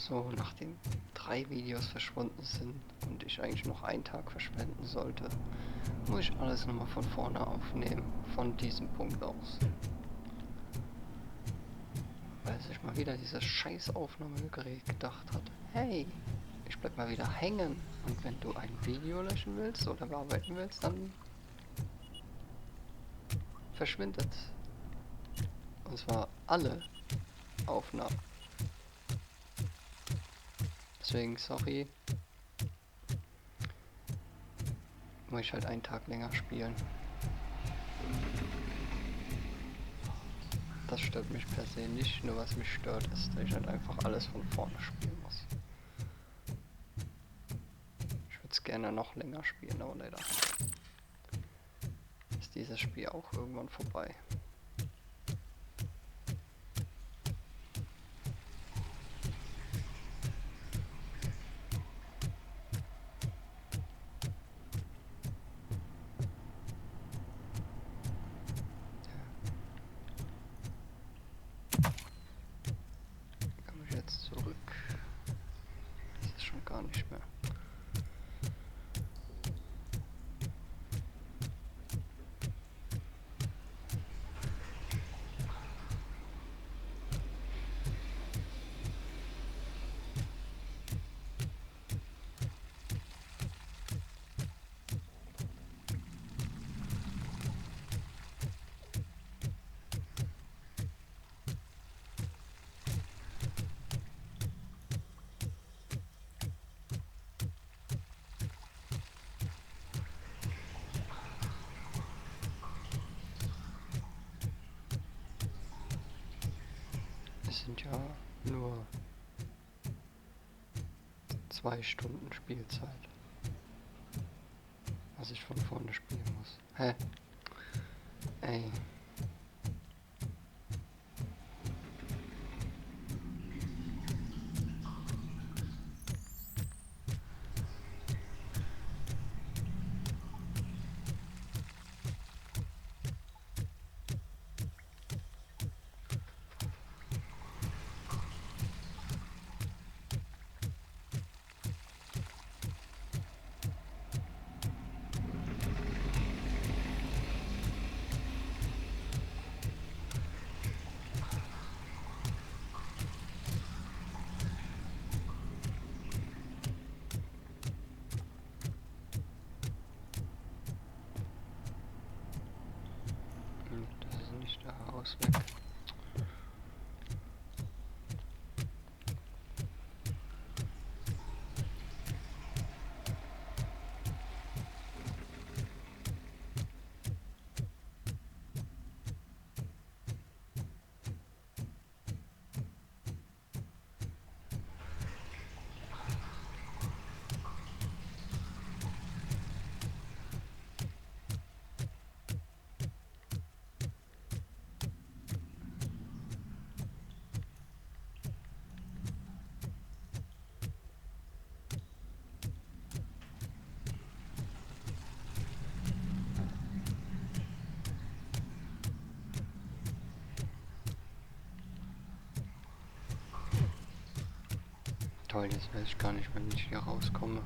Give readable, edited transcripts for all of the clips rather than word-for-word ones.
So, nachdem 3 Videos verschwunden sind und ich eigentlich noch einen Tag verschwenden sollte, muss ich alles nochmal von vorne aufnehmen, von diesem Punkt aus. Weil sich mal wieder dieses scheiß Aufnahmegerät gedacht hat, hey, ich bleib mal wieder hängen, und wenn du ein Video löschen willst oder bearbeiten willst, dann verschwindet. Und zwar alle Aufnahmen. Deswegen, sorry, muss ich halt einen Tag länger spielen. Das stört mich per se nicht, nur was mich stört ist, dass ich halt einfach alles von vorne spielen muss. Ich würde es gerne noch länger spielen, aber leider ist dieses Spiel auch irgendwann vorbei. Komme ich jetzt zurück? Das ist schon gar nicht mehr. Es sind ja nur 2 Stunden Spielzeit, was ich von vorne spielen muss. Hä? Ey. Das ist nicht der Ausweg. Toll, jetzt weiß ich gar nicht mehr, wie ich hier rauskomme.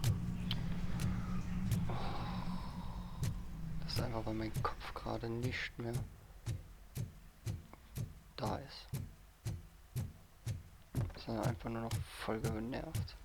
Das ist einfach, weil mein Kopf gerade nicht mehr da ist. Sondern einfach nur noch voll genervt.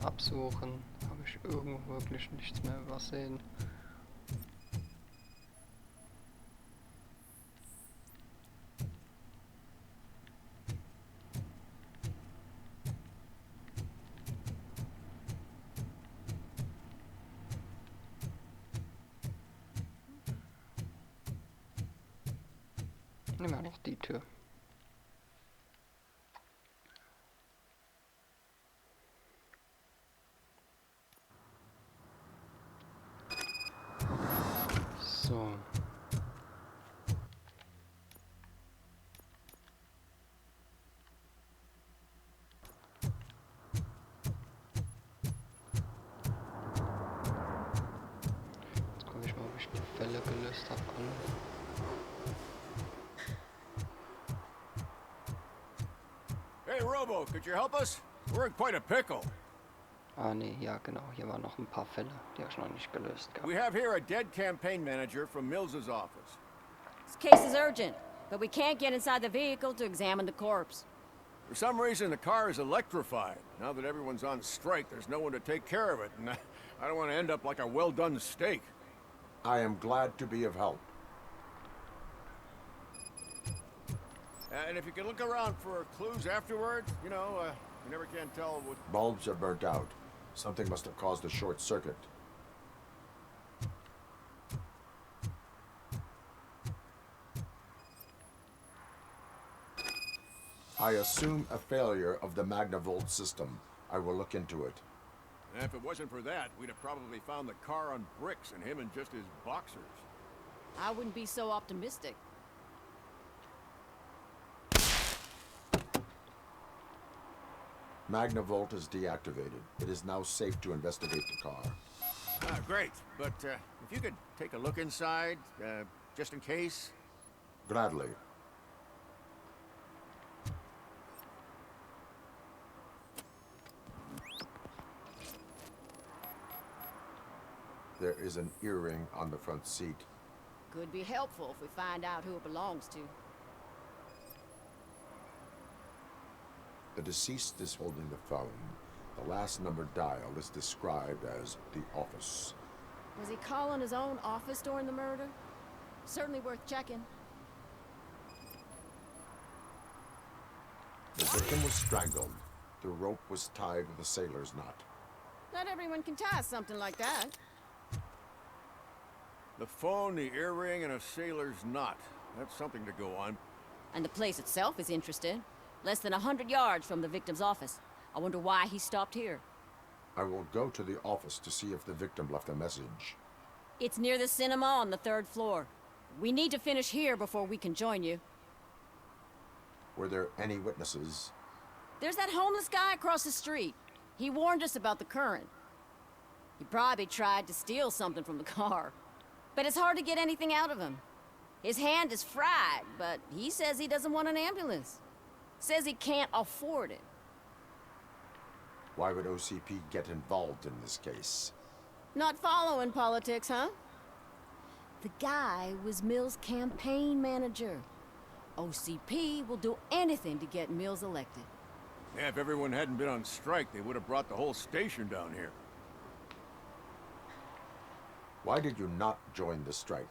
absuchen. Habe ich irgendwo wirklich nichts mehr übersehen? Nehmen wir noch die Tür. So. Jetzt gucke ich mal, ob ich die Fälle gelöst habe. Hey, Robo, could you help us? We're in quite a pickle. Ah, nee, ja, genau. Hier waren noch ein paar Fälle, die habe ich noch nicht gelöst gehabt. We have here a dead campaign manager from Mills's office. This case is urgent, but we can't get inside the vehicle to examine the corpse. For some reason, the car is electrified. Now that everyone's on strike, there's no one to take care of it, and I don't want to end up like a well-done steak. I am glad to be of help. And if you could look around for clues afterwards, you know, you never can tell what... Bulbs are burnt out. Something must have caused a short circuit. I assume a failure of the Magnavolt system. I will look into it. And if it wasn't for that, we'd have probably found the car on bricks and him in just his boxers. I wouldn't be so optimistic. Magnavolt is deactivated. It is now safe to investigate the car. Ah, great. But if you could take a look inside, just in case. Gladly. There is an earring on the front seat. Could be helpful if we find out who it belongs to. The deceased is holding the phone. The last number dialed is described as the office. Was he calling his own office during the murder? Certainly worth checking. The victim was strangled. The rope was tied with a sailor's knot. Not everyone can tie something like that. The phone, the earring, and a sailor's knot. That's something to go on. And the place itself is interesting. Less than 100 yards from the victim's office. I wonder why he stopped here. I will go to the office to see if the victim left a message. It's near the cinema on the 3rd floor. We need to finish here before we can join you. Were there any witnesses? There's that homeless guy across the street. He warned us about the current. He probably tried to steal something from the car. But it's hard to get anything out of him. His hand is fried, but he says he doesn't want an ambulance. Says he can't afford it. Why would OCP get involved in this case? Not following politics, huh? The guy was Mills' campaign manager. OCP will do anything to get Mills elected. Yeah, if everyone hadn't been on strike, they would have brought the whole station down here. Why did you not join the strike?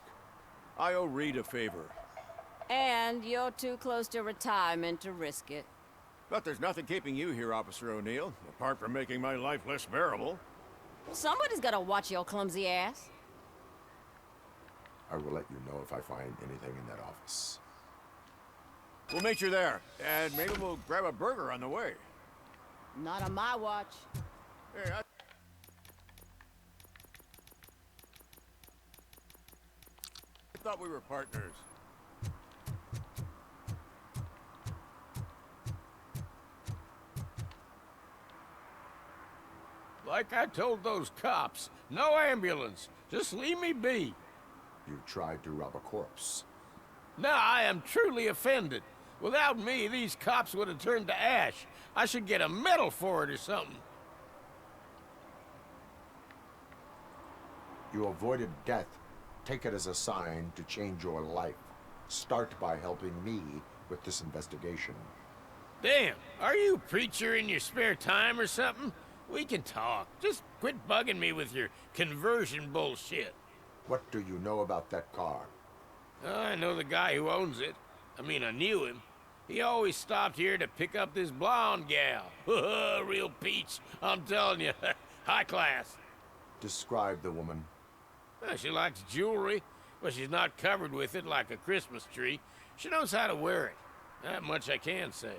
I owe Reed a favor. And you're too close to retirement to risk it. But there's nothing keeping you here, Officer O'Neill, apart from making my life less bearable. Somebody's gotta watch your clumsy ass. I will let you know if I find anything in that office. We'll meet you there, and maybe we'll grab a burger on the way. Not on my watch. Hey, I thought we were partners. Like I told those cops, no ambulance. Just leave me be. You tried to rob a corpse. Now I am truly offended. Without me, these cops would have turned to ash. I should get a medal for it or something. You avoided death. Take it as a sign to change your life. Start by helping me with this investigation. Damn, are you a preacher in your spare time or something? We can talk. Just quit bugging me with your conversion bullshit. What do you know about that car? I know the guy who owns it. I mean, I knew him. He always stopped here to pick up this blonde gal. Real peach, I'm telling you. High class. Describe the woman. Well, she likes jewelry, but she's not covered with it like a Christmas tree. She knows how to wear it. That much I can say.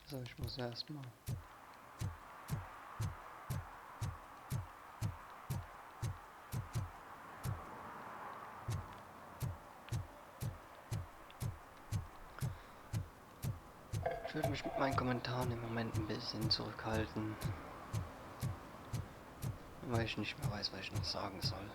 So, ich muss erstmal. Ich würde mich mit meinen Kommentaren im Moment ein bisschen zurückhalten, weil ich nicht mehr weiß, was ich noch sagen soll.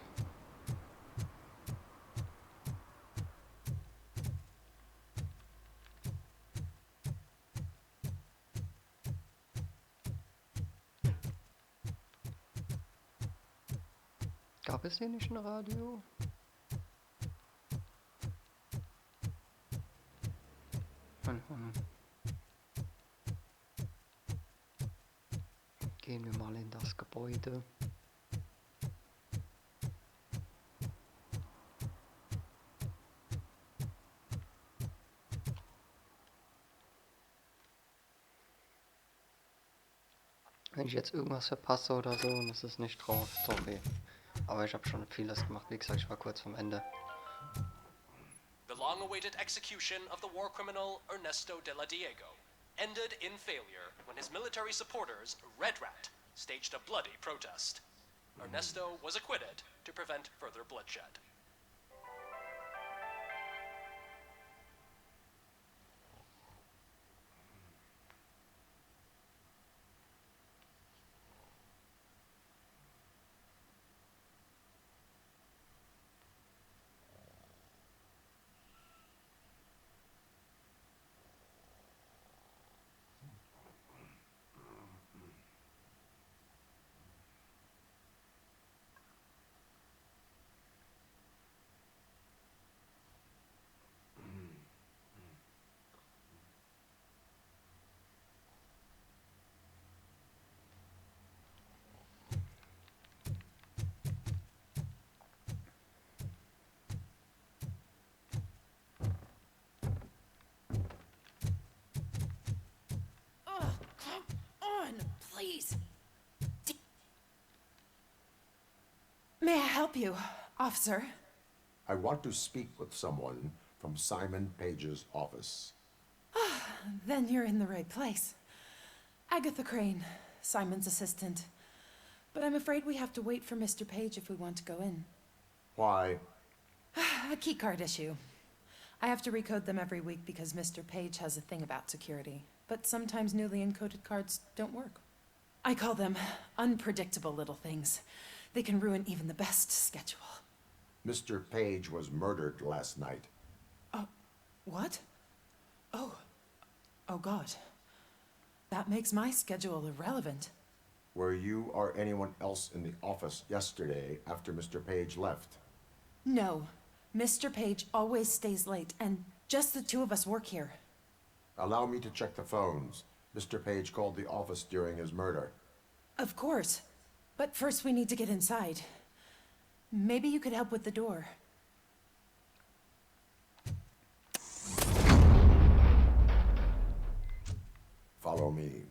Gab es hier nicht ein Radio? Gehen wir mal in das Gebäude. Wenn ich jetzt irgendwas verpasse oder so, und es ist nicht drauf, sorry. Aber ich habe schon vieles gemacht, wie gesagt, ich war kurz vom Ende. The long-awaited execution of the war criminal Ernesto de la Diego ended in failure when his military supporters, Red Rat, staged a bloody protest. Ernesto was acquitted to prevent further bloodshed. Please. May I help you, officer? I want to speak with someone from Simon Page's office. Then you're in the right place. Agatha Crane, Simon's assistant. But I'm afraid we have to wait for Mr. Page if we want to go in. Why? A keycard issue. I have to recode them every week because Mr. Page has a thing about security. But sometimes newly encoded cards don't work. I call them unpredictable little things. They can ruin even the best schedule. Mr. Page was murdered last night. What? Oh God. That makes my schedule irrelevant. Were you or anyone else in the office yesterday after Mr. Page left? No. Mr. Page always stays late, and just the two of us work here. Allow me to check the phones. Mr. Page called the office during his murder. Of course. But first we need to get inside. Maybe you could help with the door. Follow me.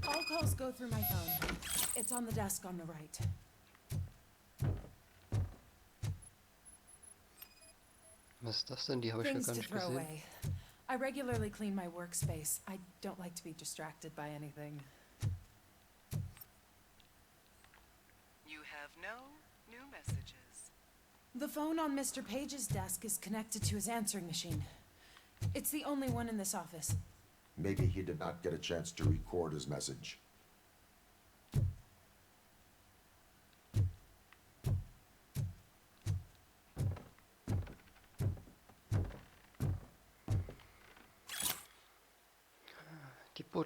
All calls go through my phone. It's on the desk on the right. Was ist das denn? Die habe ich ja Things gar to nicht throw gesehen. away. I regularly clean my workspace. I don't like to be distracted by anything. You have no new messages. The phone on Mr. Page's desk is connected to his answering machine. It's the only one in this office. Maybe he did not get a chance to record his message.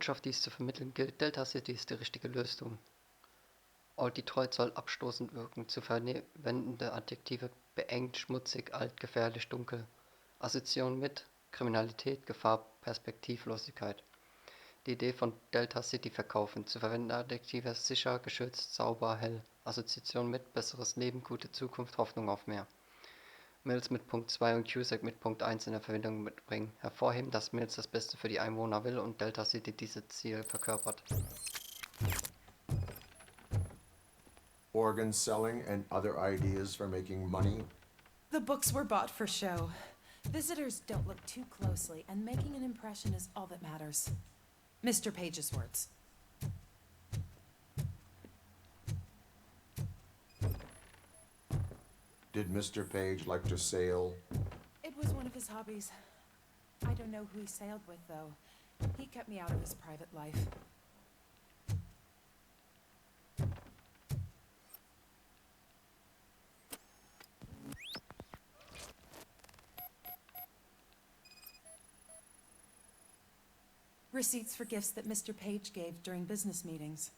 Botschaft, die es zu vermitteln gilt, Delta City ist die richtige Lösung. Detroit soll abstoßend wirken, zu verwendende Adjektive beengt, schmutzig, alt, gefährlich, dunkel. Assoziation mit Kriminalität, Gefahr, Perspektivlosigkeit. Die Idee von Delta City verkaufen, zu verwendende Adjektive sicher, geschützt, sauber, hell. Assoziation mit besseres Leben, gute Zukunft, Hoffnung auf mehr. Mills mit Punkt 2 und Cusack mit Punkt 1 in der Verbindung mitbringen. Hervorheben, dass Mills das Beste für die Einwohner will und Delta City diese Ziel verkörpert. Organ selling and other ideas for making money? The books were bought for show. Visitors don't look too closely, and making an impression is all that matters. Mr. Page's words. Did Mr. Page like to sail? It was one of his hobbies. I don't know who he sailed with, though. He kept me out of his private life. Receipts for gifts that Mr. Page gave during business meetings.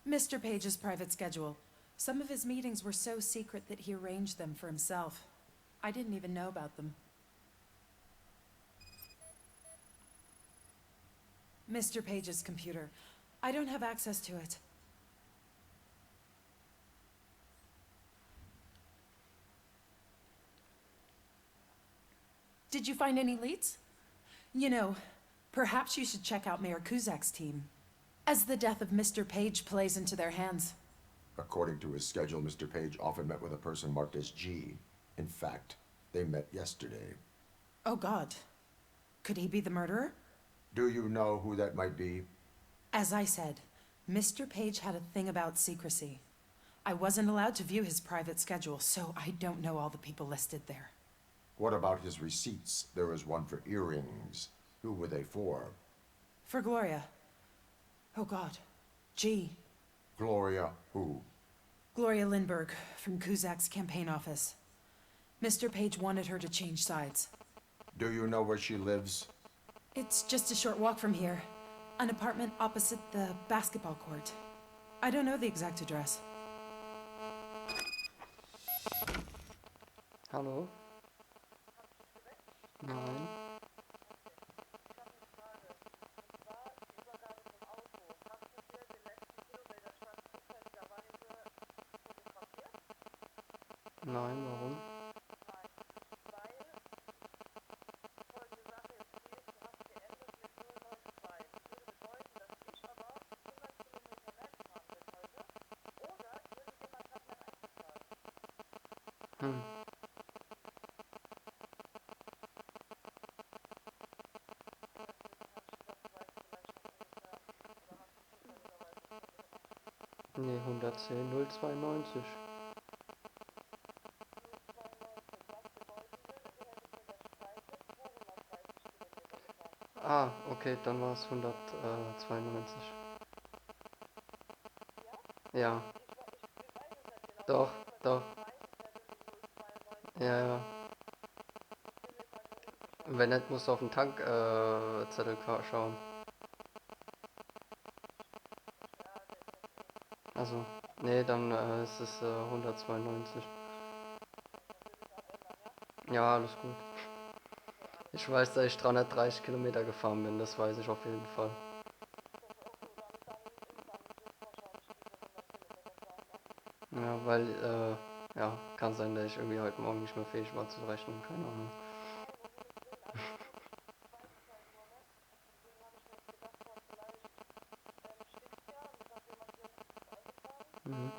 Mr. Page's private schedule. Some of his meetings were so secret that he arranged them for himself. I didn't even know about them. Mr. Page's computer. I don't have access to it. Did you find any leads? You know, perhaps you should check out Mayor Kuzak's team, as the death of Mr. Page plays into their hands. According to his schedule, Mr. Page often met with a person marked as G. In fact, they met yesterday. Oh, God. Could he be the murderer? Do you know who that might be? As I said, Mr. Page had a thing about secrecy. I wasn't allowed to view his private schedule, so I don't know all the people listed there. What about his receipts? There was one for earrings. Who were they for? For Gloria. Oh, God. G. Gloria who? Gloria Lindbergh, from Kuzak's campaign office. Mr. Page wanted her to change sides. Do you know where she lives? It's just a short walk from here. An apartment opposite the basketball court. I don't know the exact address. Hallo? Nein. Nein, warum? Hm. Nee, 110, 092. Ah, okay, dann war es 192. Ja. Doch, doch. Ja, ja. Wenn nicht, musst du auf den Tankzettel schauen. Also, nee, dann ist es 192. Ja, alles gut. Ich weiß, dass ich 330 Kilometer gefahren bin, das weiß ich auf jeden Fall. Ja, weil, ja, kann sein, dass ich irgendwie heute Morgen nicht mehr fähig war zu rechnen, keine Ahnung. Mhm.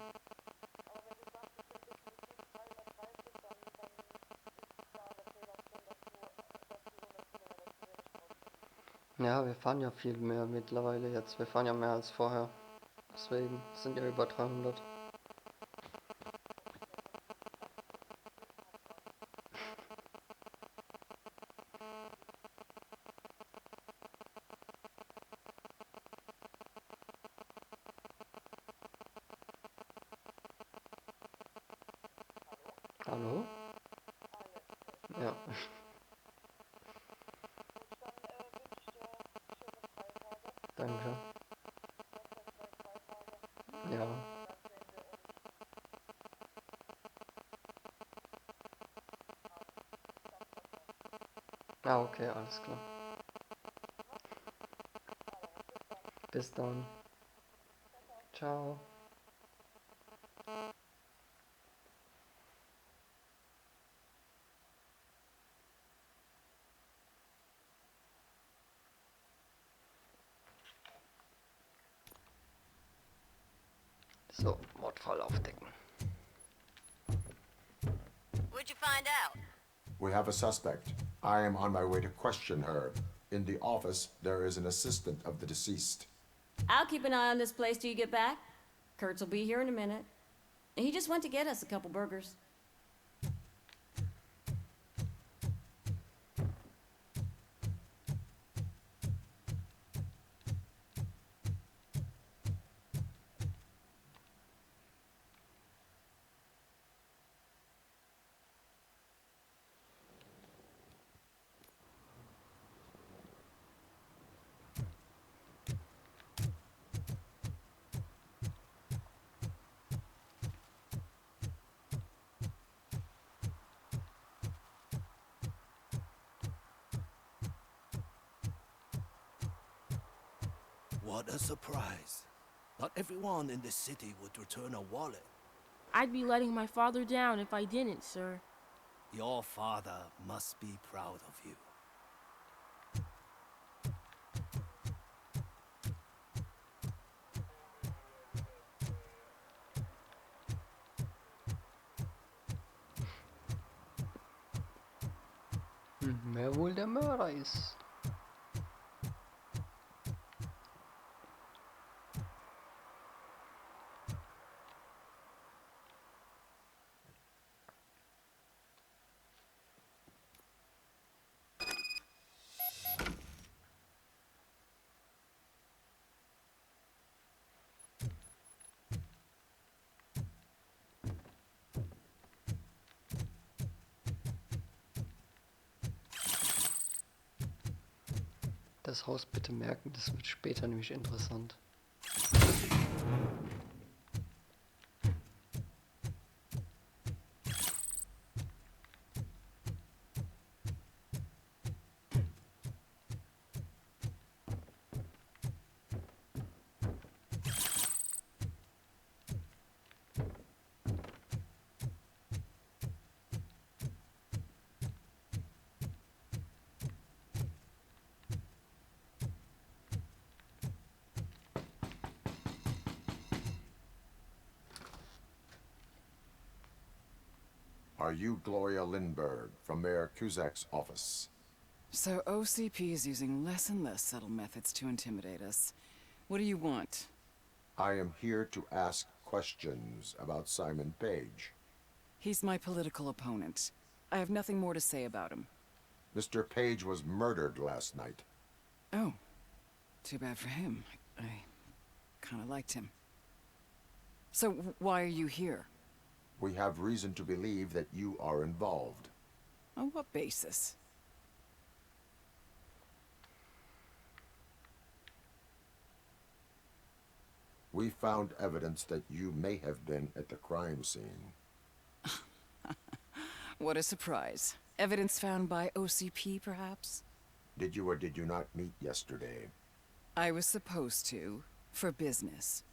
Ja, wir fahren ja viel mehr mittlerweile jetzt. Wir fahren ja mehr als vorher. Deswegen sind ja über 300. Hallo? Ja. Danke. Ja. Ah, okay, alles klar. Bis dann. Ciao. So, Mordfall aufdecken. What'd you find out? We have a suspect. I am on my way to question her. In the office, there is an assistant of the deceased. I'll keep an eye on this place till you get back. Kurtz will be here in a minute. He just went to get us a couple burgers. What a surprise. Not everyone in this city would return a wallet. I'd be letting my father down if I didn't, sir. Your father must be proud of you. Wer wohl der Mörder ist? Das Haus bitte merken, das wird später nämlich interessant. Are you Gloria Lindbergh from Mayor Cusack's office? So OCP is using less and less subtle methods to intimidate us. What do you want? I am here to ask questions about Simon Page. He's my political opponent. I have nothing more to say about him. Mr. Page was murdered last night. Oh, too bad for him. I kind of liked him. So why are you here? We have reason to believe that you are involved. On what basis? We found evidence that you may have been at the crime scene. What a surprise. Evidence found by OCP, perhaps? Did you or did you not meet yesterday? I was supposed to, for business.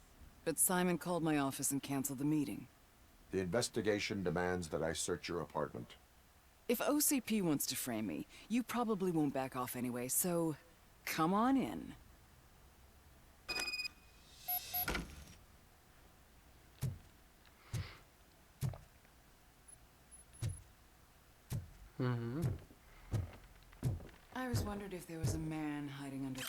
But Simon called my office and canceled the meeting. The investigation demands that I search your apartment. If OCP wants to frame me, you probably won't back off anyway, so come on in. I always wondered if there was a man hiding under...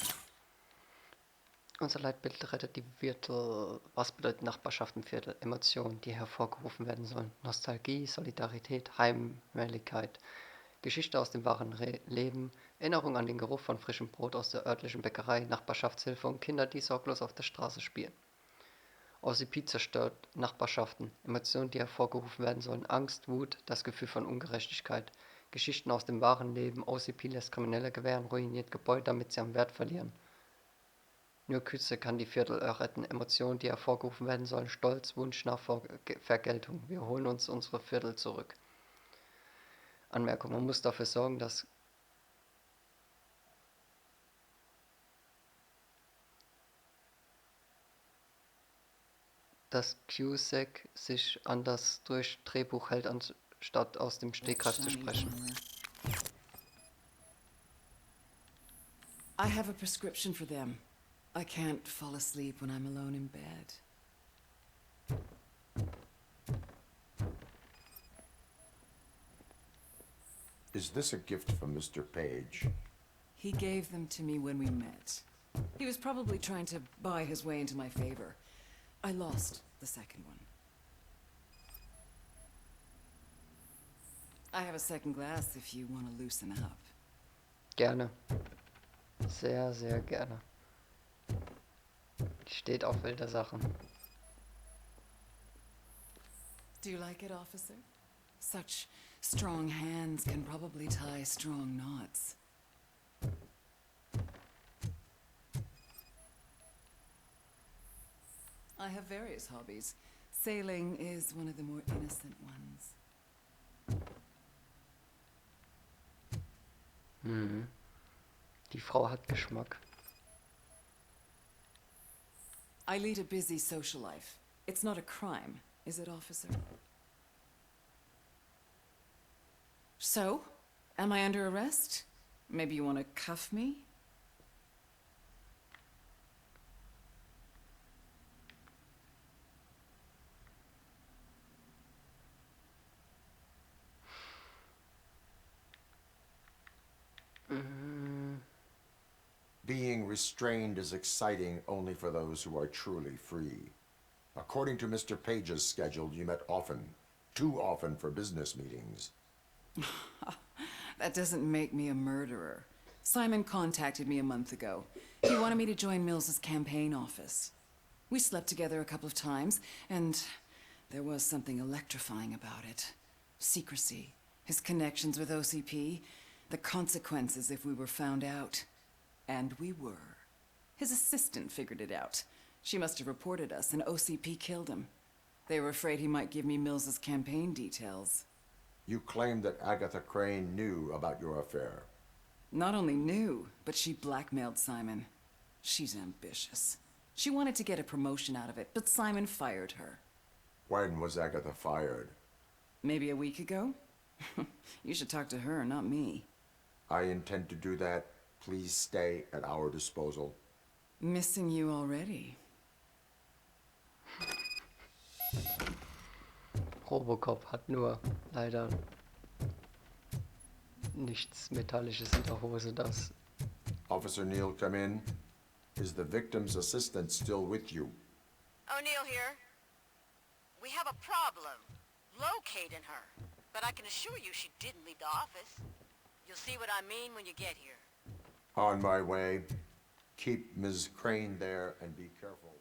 Unser Leitbild rettet die Viertel. Was bedeutet Nachbarschaft im Viertel? Emotionen, die hervorgerufen werden sollen. Nostalgie, Solidarität, Heimlichkeit. Geschichte aus dem wahren Leben. Erinnerung an den Geruch von frischem Brot aus der örtlichen Bäckerei. Nachbarschaftshilfe und Kinder, die sorglos auf der Straße spielen. OCP zerstört Nachbarschaften. Emotionen, die hervorgerufen werden sollen. Angst, Wut, das Gefühl von Ungerechtigkeit. Geschichten aus dem wahren Leben. OCP lässt Kriminelle gewähren, ruiniert Gebäude, damit sie am Wert verlieren. Nur Küsse kann die Viertel erretten. Emotionen, die hervorgerufen werden sollen. Stolz, Wunsch nach Vergeltung. Wir holen uns unsere Viertel zurück. Anmerkung, man muss dafür sorgen, dass Cusack sich an das Drehbuch hält, anstatt aus dem Stegreif zu sprechen. I have a prescription for them. I can't fall asleep when I'm alone in bed. Is this a gift from Mr. Page? He gave them to me when we met. He was probably trying to buy his way into my favor. I lost the second one. I have a second glass if you want to loosen up. Gerne. Sehr, sehr gerne. Steht auf wilde Sachen. Do you like it, officer? Such strong hands can probably tie strong knots. I have various hobbies. Sailing is one of the more innocent ones. Die Frau hat Geschmack. I lead a busy social life. It's not a crime, is it, officer? So, am I under arrest? Maybe you want to cuff me? Being restrained is exciting only for those who are truly free. According to Mr. Page's schedule, you met often. Too often for business meetings. That doesn't make me a murderer. Simon contacted me a month ago. He wanted me to join Mills's campaign office. We slept together a couple of times, and there was something electrifying about it. Secrecy, his connections with OCP, the consequences if we were found out. And we were. His assistant figured it out. She must have reported us, and OCP killed him. They were afraid he might give me Mills's campaign details. You claimed that Agatha Crane knew about your affair. Not only knew, but she blackmailed Simon. She's ambitious. She wanted to get a promotion out of it, but Simon fired her. When was Agatha fired? Maybe a week ago? You should talk to her, not me. I intend to do that. Please stay at our disposal. Missing you already. Robo Cop hat nur leider nichts Metallisches in der Hose, das. Officer Neal, come in. Is the victim's assistant still with you? O'Neill here. We have a problem locating her, but I can assure you she didn't leave the office. You'll see what I mean when you get here. On my way. Keep Ms. Crane there and be careful.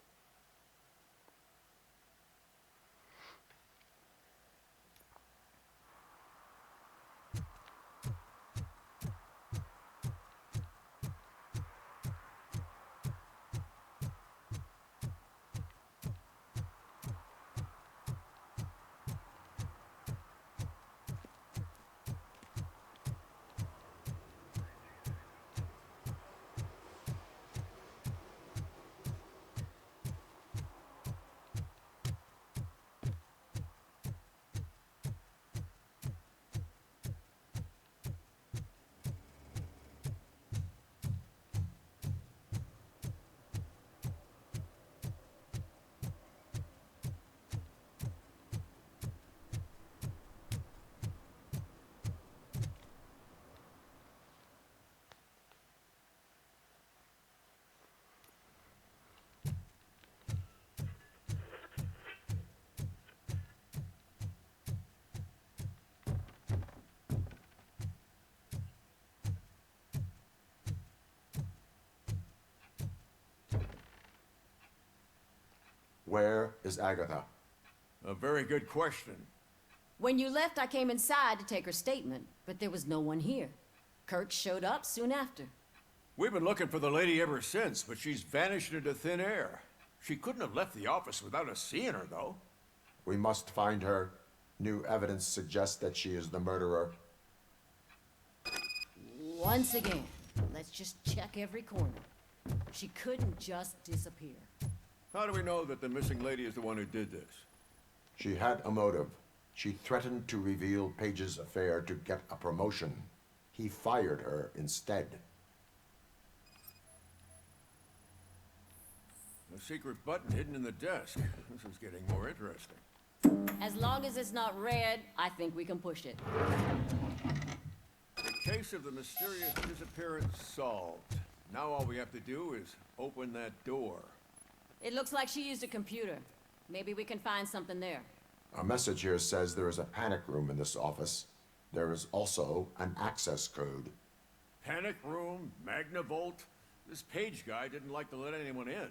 Where is Agatha? A very good question. When you left, I came inside to take her statement, but there was no one here. Kurt showed up soon after. We've been looking for the lady ever since, but she's vanished into thin air. She couldn't have left the office without us seeing her, though. We must find her. New evidence suggests that she is the murderer. Once again, let's just check every corner. She couldn't just disappear. How do we know that the missing lady is the one who did this? She had a motive. She threatened to reveal Page's affair to get a promotion. He fired her instead. A secret button hidden in the desk. This is getting more interesting. As long as it's not red, I think we can push it. The case of the mysterious disappearance solved. Now all we have to do is open that door. It looks like she used a computer. Maybe we can find something there. A message here says there is a panic room in this office. There is also an access code. Panic room, Magnavolt. This Page guy didn't like to let anyone in.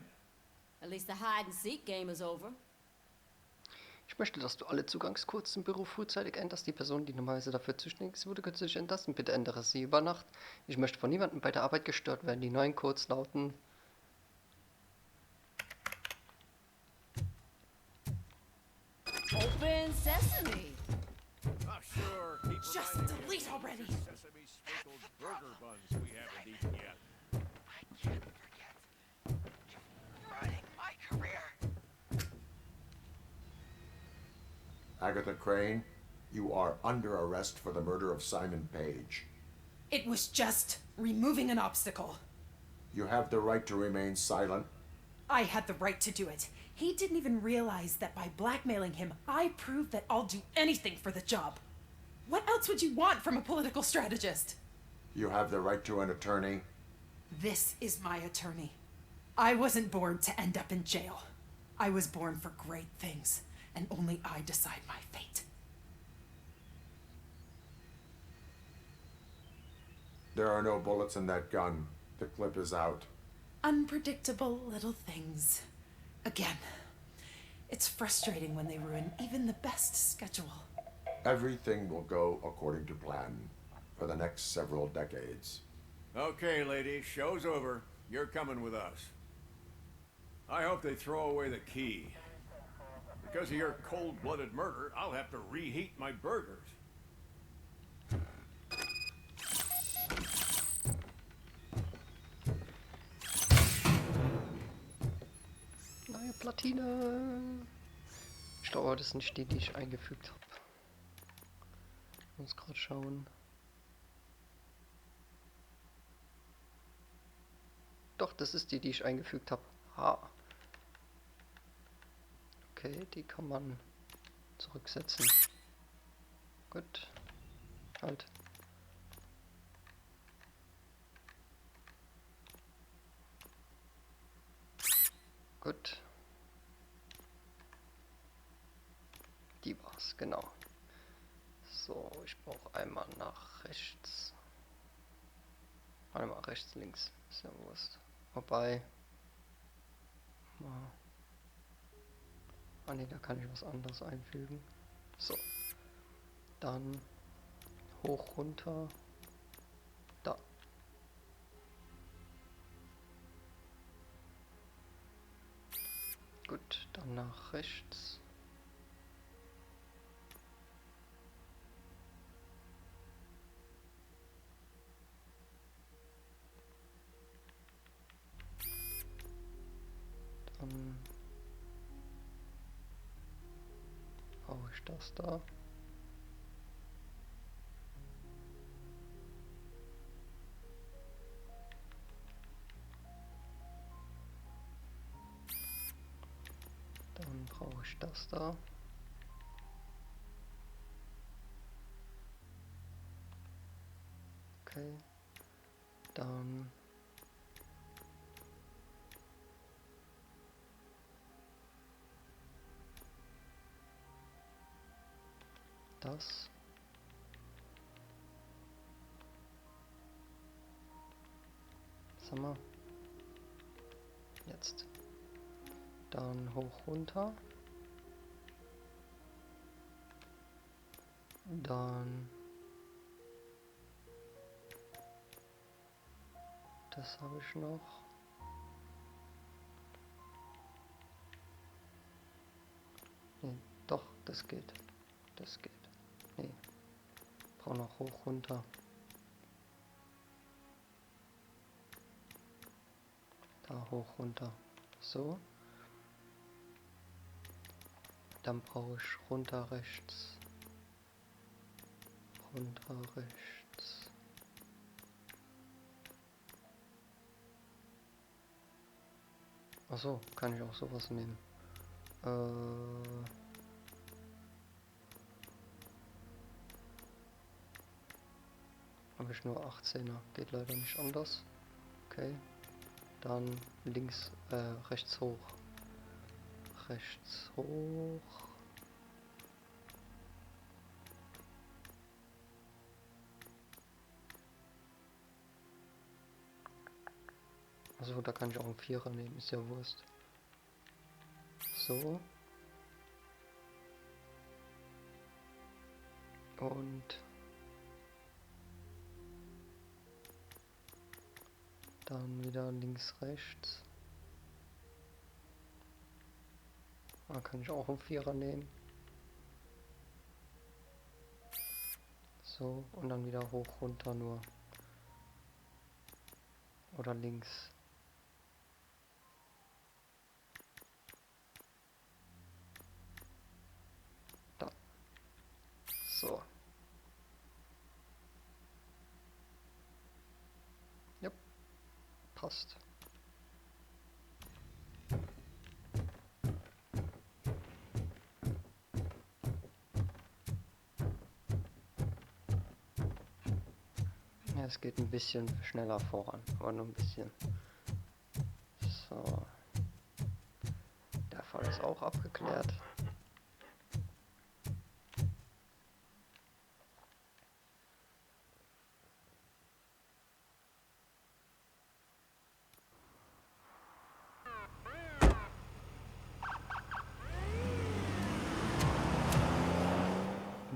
At least the hide-and-seek game is over. Ich möchte, dass du alle Zugangscodes im Büro frühzeitig änderst. Die Person, die normalerweise dafür zuständig ist, wurde kürzlich entlassen. Bitte ändere sie über Nacht. Ich möchte von niemandem bei der Arbeit gestört werden. Die neuen Codes lauten... Open sesame! Ah, sure. Keep Just reminding me delete of already. the sesame sprinkled burger buns we haven't eaten yet. I can't forget. Ruining my career. Agatha Crane, you are under arrest for the murder of Simon Page. It was just removing an obstacle. You have the right to remain silent. I had the right to do it. He didn't even realize that by blackmailing him, I proved that I'll do anything for the job. What else would you want from a political strategist? You have the right to an attorney. This is my attorney. I wasn't born to end up in jail. I was born for great things, and only I decide my fate. There are no bullets in that gun. The clip is out. Unpredictable little things. Again, it's frustrating when they ruin even the best schedule. Everything will go according to plan for the next several decades. Okay, lady, show's over. You're coming with us. I hope they throw away the key. Because of your cold-blooded murder, I'll have to reheat my burgers. Neue Platine. Ich glaube, das ist nicht die, die ich eingefügt habe. Muss gerade schauen. Doch, das ist die, die ich eingefügt habe. Ha. Okay, die kann man zurücksetzen. Gut. Halt. Gut. Die war's, genau. So, ich brauche einmal nach rechts. Einmal rechts, links. Ist ja Wurst. Wobei. Ah ne, da kann ich was anderes einfügen. So. Dann hoch, runter. Da. Gut, dann nach rechts. Dann brauche ich das da. Dann brauche ich das da. Okay. Dann das. Sag mal. Jetzt. Dann hoch, runter. Dann Das habe ich noch. Nee, doch, das geht. Das geht. Nee. Brauche noch hoch, runter. Da hoch, runter. So. Dann brauche ich runter, rechts. Runter, rechts. Achso, kann ich auch sowas nehmen. Habe ich nur 18er. Geht leider nicht anders. Okay. Dann links, rechts hoch. Rechts hoch. Also da kann ich auch einen Vierer nehmen, ist ja Wurst. So. Und dann wieder links, rechts. Da kann ich auch einen Vierer nehmen. So, und dann wieder hoch, runter nur. Oder links. Da. So. Ja, passt. Ja, es geht ein bisschen schneller voran, aber nur ein bisschen. So. Der Fall ist auch abgeklärt.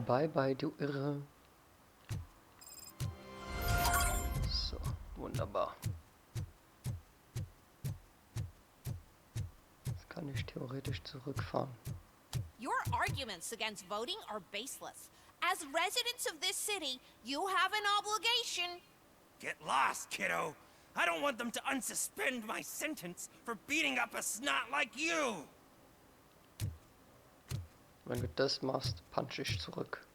Bye bye, du Irre. So, wunderbar. Jetzt kann ich theoretisch zurückfahren. Your arguments against voting are baseless. As residents of this city, you have an obligation. Get lost, kiddo. I don't want them to unsuspend my sentence for beating up a snot like you. Wenn du das machst, punch ich zurück.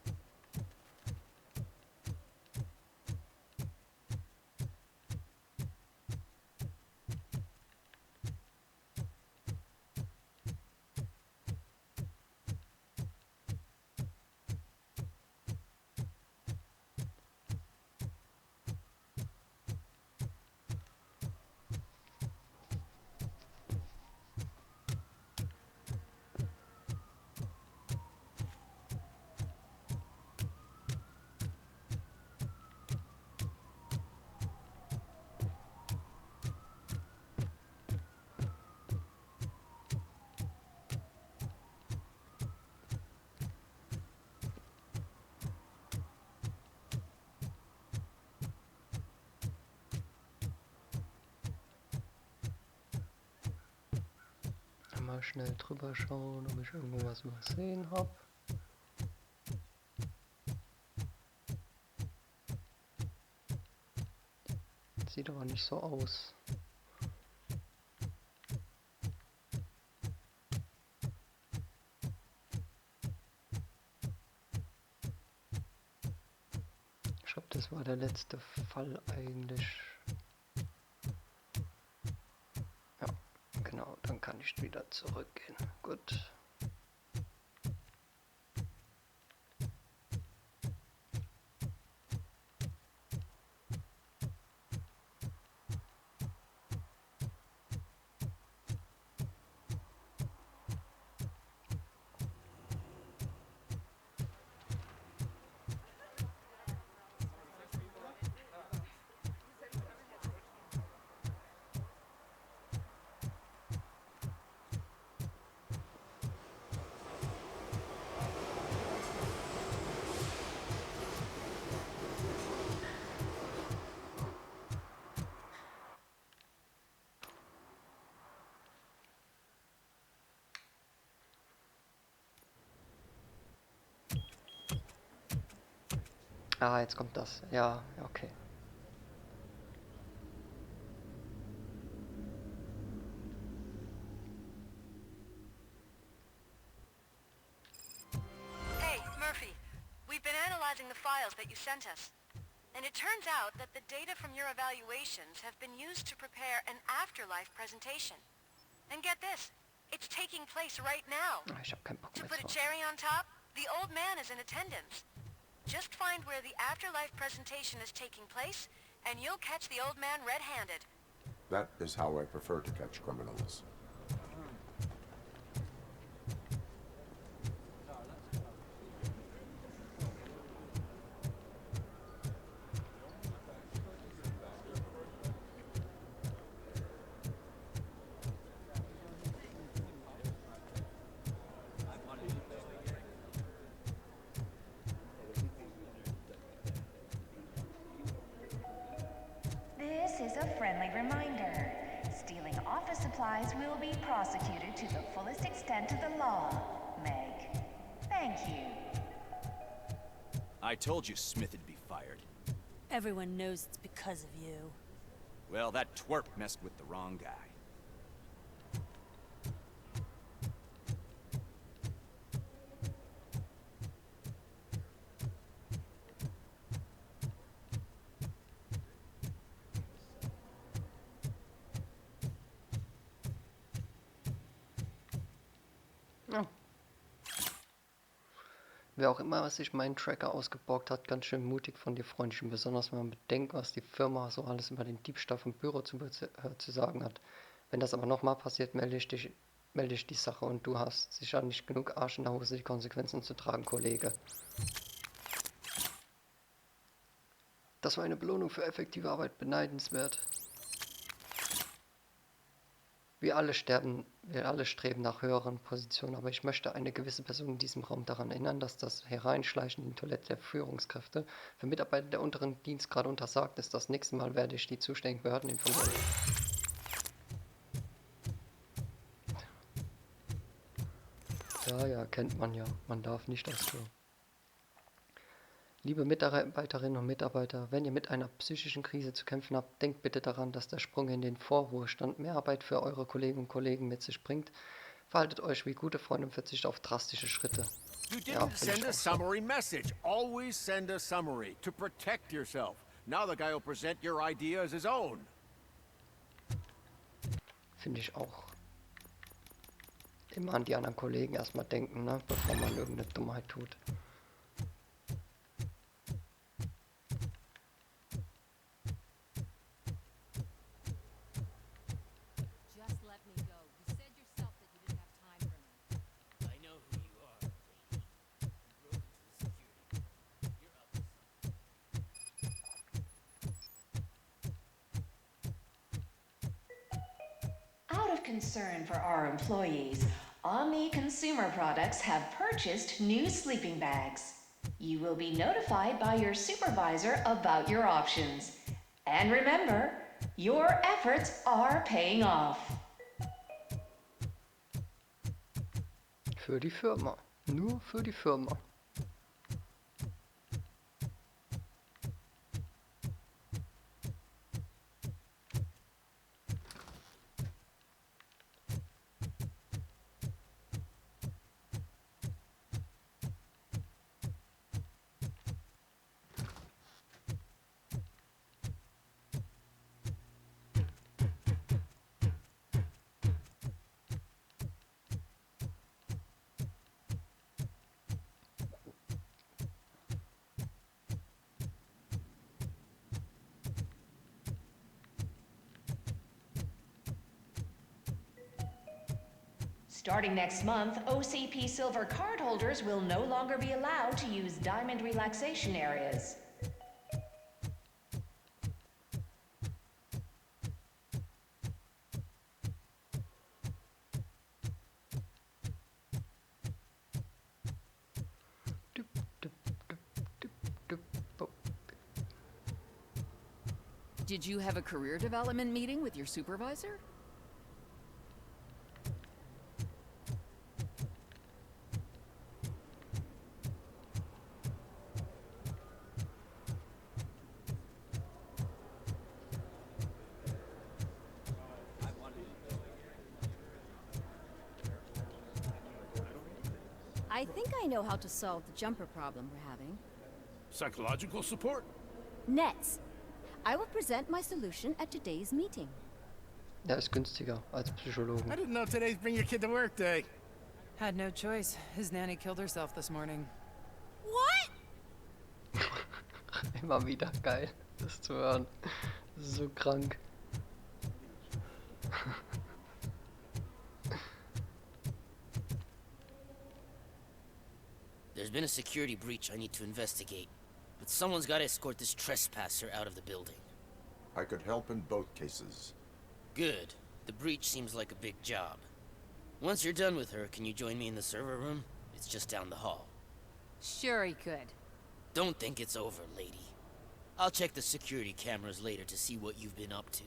Mal schnell drüber schauen, ob ich irgendwo was übersehen habe. Sieht aber nicht so aus. Ich glaube, das war der letzte Fall eigentlich. Ja, genau, dann kann ich wieder zurückgehen. Gut. Ah, jetzt kommt das. Ja, okay. Hey, Murphy. We've been analyzing the files that you sent us. And it turns out that the data from your evaluations have been used to prepare an Afterlife presentation. And get this, it's taking place right now. Ah, ich hab keinen Bock To mehr put a drauf. cherry on top, the old man is in attendance. Just find where the Afterlife presentation is taking place, and you'll catch the old man red-handed. That is how I prefer to catch criminals. This is a friendly reminder. Stealing office supplies will be prosecuted to the fullest extent of the law, Meg. Thank you. I told you Smith'd be fired. Everyone knows it's because of you. Well, that twerp messed with the wrong guy. Ja. Wer auch immer sich meinen Tracker ausgeborgt hat, ganz schön mutig von dir, Freundchen. Besonders wenn man bedenkt, was die Firma so alles über den Diebstahl vom Büro zu sagen hat. Wenn das aber nochmal passiert, melde ich die Sache und du hast sicher nicht genug Arsch in der Hose, die Konsequenzen zu tragen, Kollege. Das war eine Belohnung für effektive Arbeit, beneidenswert. Wir alle streben nach höheren Positionen, aber ich möchte eine gewisse Person in diesem Raum daran erinnern, dass das Hereinschleichen in die Toilette der Führungskräfte für Mitarbeiter der unteren Dienstgrade untersagt ist. Das nächste Mal werde ich die zuständigen Behörden informieren. Ja, kennt man ja. Man darf nicht aufs Klo. Liebe Mitarbeiterinnen und Mitarbeiter, wenn ihr mit einer psychischen Krise zu kämpfen habt, denkt bitte daran, dass der Sprung in den Vorruhestand mehr Arbeit für eure Kolleginnen und Kollegen mit sich bringt. Verhaltet euch wie gute Freunde und verzichtet auf drastische Schritte. You didn't send a summary message. Always send a summary to protect yourself. Now the guy will present your idea as his own. Finde ich auch. Immer an die anderen Kollegen erstmal denken, ne? Bevor man irgendeine Dummheit tut. Just let me go. You said yourself that you didn't have time for me. I know who you are, lady. You broke into the security. You're up to something. Out of concern for our employees, Omni Consumer Products have purchased new sleeping bags. You will be notified by your supervisor about your options. And remember, your efforts are paying off. Für die Firma. Nur für die Firma. Starting next month, OCP Silver cardholders will no longer be allowed to use diamond relaxation areas. Did you have a career development meeting with your supervisor? I think I know how to solve the jumper problem we're having. Psychological support? Nets. I will present my solution at today's meeting. Der ist günstiger als Psychologen. I didn't know today's Bring Your Kid to Work Day. Had no choice. His nanny killed herself this morning. What? Immer wieder geil, das zu hören. Das ist so krank. There's been a security breach I need to investigate, but someone's got to escort this trespasser out of the building. I could help in both cases. Good. The breach seems like a big job. Once you're done with her, can you join me in the server room? It's just down the hall. Sure he could. Don't think it's over, lady. I'll check the security cameras later to see what you've been up to.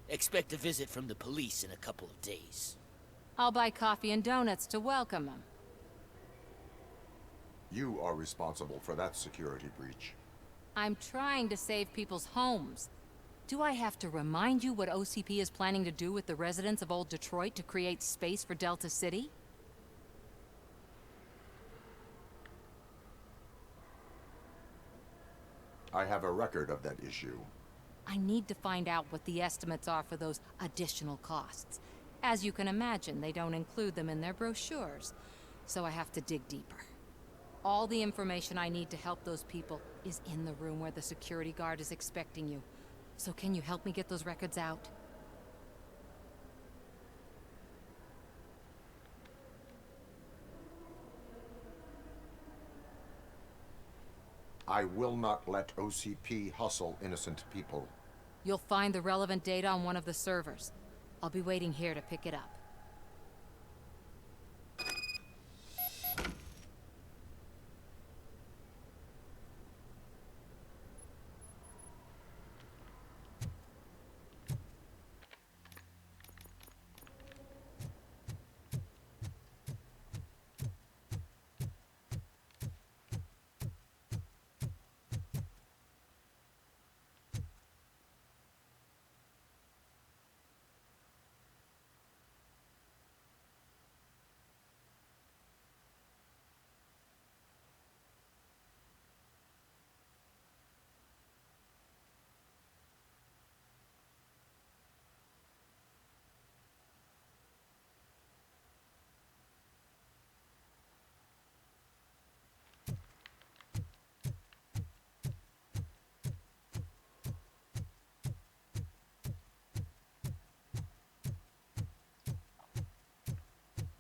Expect a visit from the police in a couple of days. I'll buy coffee and donuts to welcome him. You are responsible for that security breach. I'm trying to save people's homes. Do I have to remind you what OCP is planning to do with the residents of Old Detroit to create space for Delta City? I have a record of that issue. I need to find out what the estimates are for those additional costs. As you can imagine, they don't include them in their brochures, so I have to dig deeper. All the information I need to help those people is in the room where the security guard is expecting you. So can you help me get those records out? I will not let OCP hustle innocent people. You'll find the relevant data on one of the servers. I'll be waiting here to pick it up.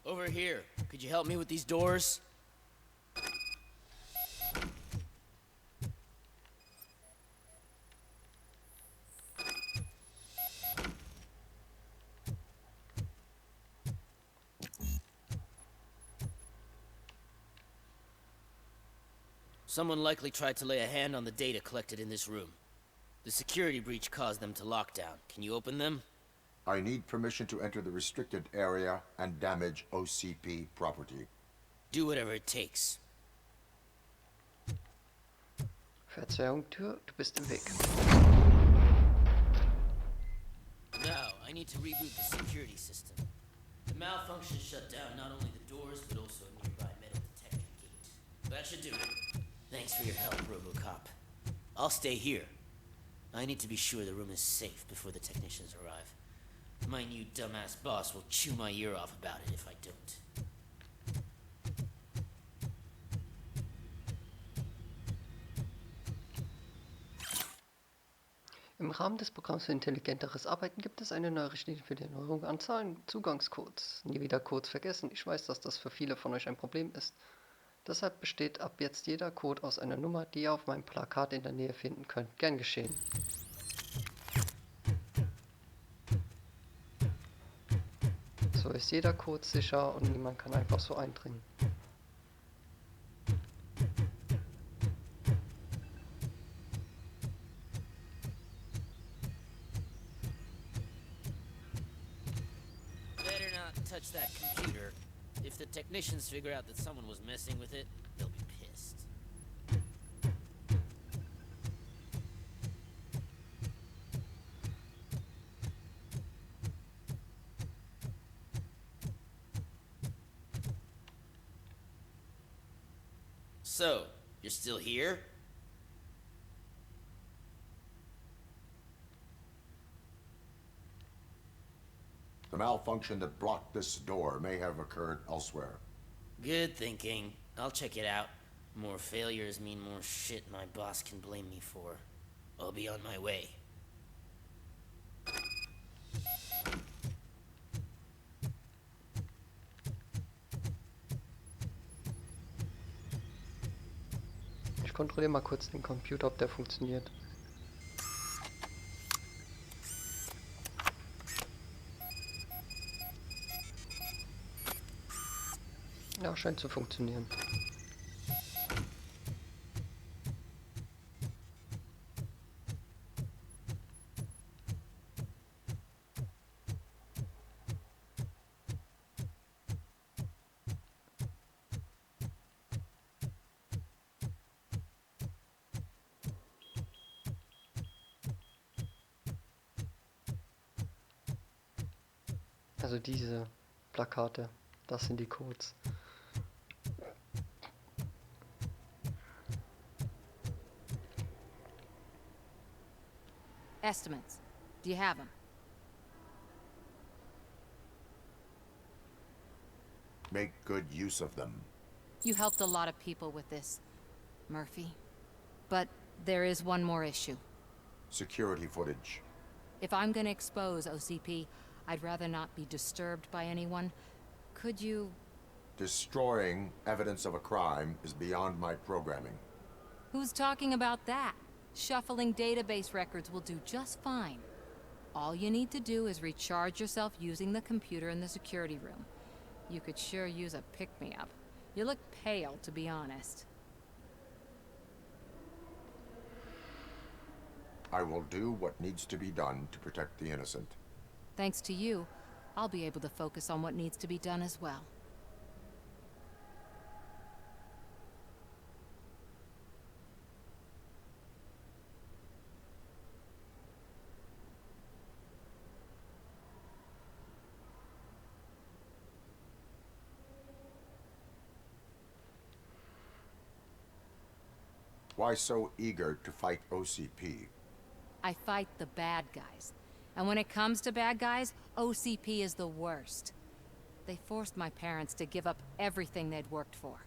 Over here. Could you help me with these doors? Someone likely tried to lay a hand on the data collected in this room. The security breach caused them to lock down. Can you open them? I need permission to enter the restricted area and damage OCP property. Do whatever it takes. Verzeihung, Tür, du bist im Weg. Now, I need to reboot the security system. The malfunction shut down not only the doors, but also a nearby metal detector gate. That should do it. Thanks for your help, Robo Cop. I'll stay here. I need to be sure the room is safe before the technicians arrive. My new dumbass boss will chew my ear off about it if I don't. Im Rahmen des Programms für intelligenteres Arbeiten gibt es eine neue Richtlinie für die Erneuerung an Zugangscodes. Nie wieder Codes vergessen. Ich weiß, dass das für viele von euch ein Problem ist. Deshalb besteht ab jetzt jeder Code aus einer Nummer, die ihr auf meinem Plakat in der Nähe finden könnt. Gern geschehen. So ist jeder Code sicher und niemand kann einfach so eindringen. Better not touch that computer. If the technicians figure out that someone was messing with it, they'll be pissed. So, you're still here? The malfunction that blocked this door may have occurred elsewhere. Good thinking. I'll check it out. More failures mean more shit my boss can blame me for. I'll be on my way. Ich kontrolliere mal kurz den Computer, ob der funktioniert. Ja, scheint zu funktionieren. Also diese Plakate, das sind die Codes. Estimates. Do you have them? Make good use of them. You helped a lot of people with this, Murphy. But there is one more issue. Security footage. If I'm gonna expose OCP, I'd rather not be disturbed by anyone. Could you... Destroying evidence of a crime is beyond my programming. Who's talking about that? Shuffling database records will do just fine. All you need to do is recharge yourself using the computer in the security room. You could sure use a pick-me-up. You look pale, to be honest. I will do what needs to be done to protect the innocent. Thanks to you, I'll be able to focus on what needs to be done as well. Why so eager to fight OCP? I fight the bad guys. And when it comes to bad guys, OCP is the worst. They forced my parents to give up everything they'd worked for.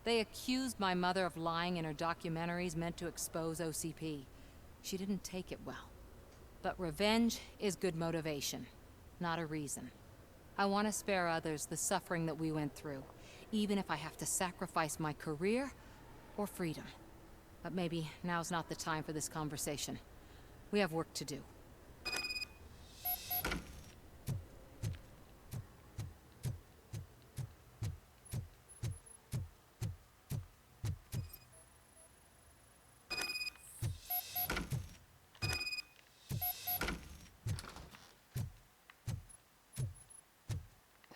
They accused my mother of lying in her documentaries meant to expose OCP. She didn't take it well. But revenge is good motivation, not a reason. I want to spare others the suffering that we went through, even if I have to sacrifice my career or freedom. But maybe now's not the time for this conversation. We have work to do.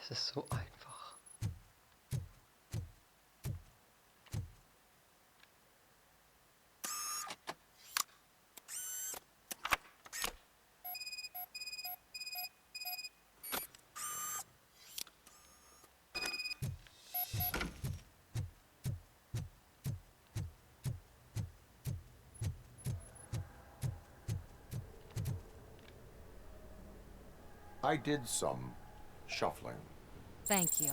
Es ist so einfach. I did some shuffling. Thank you.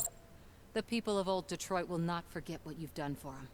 The people of old Detroit will not forget what you've done for them.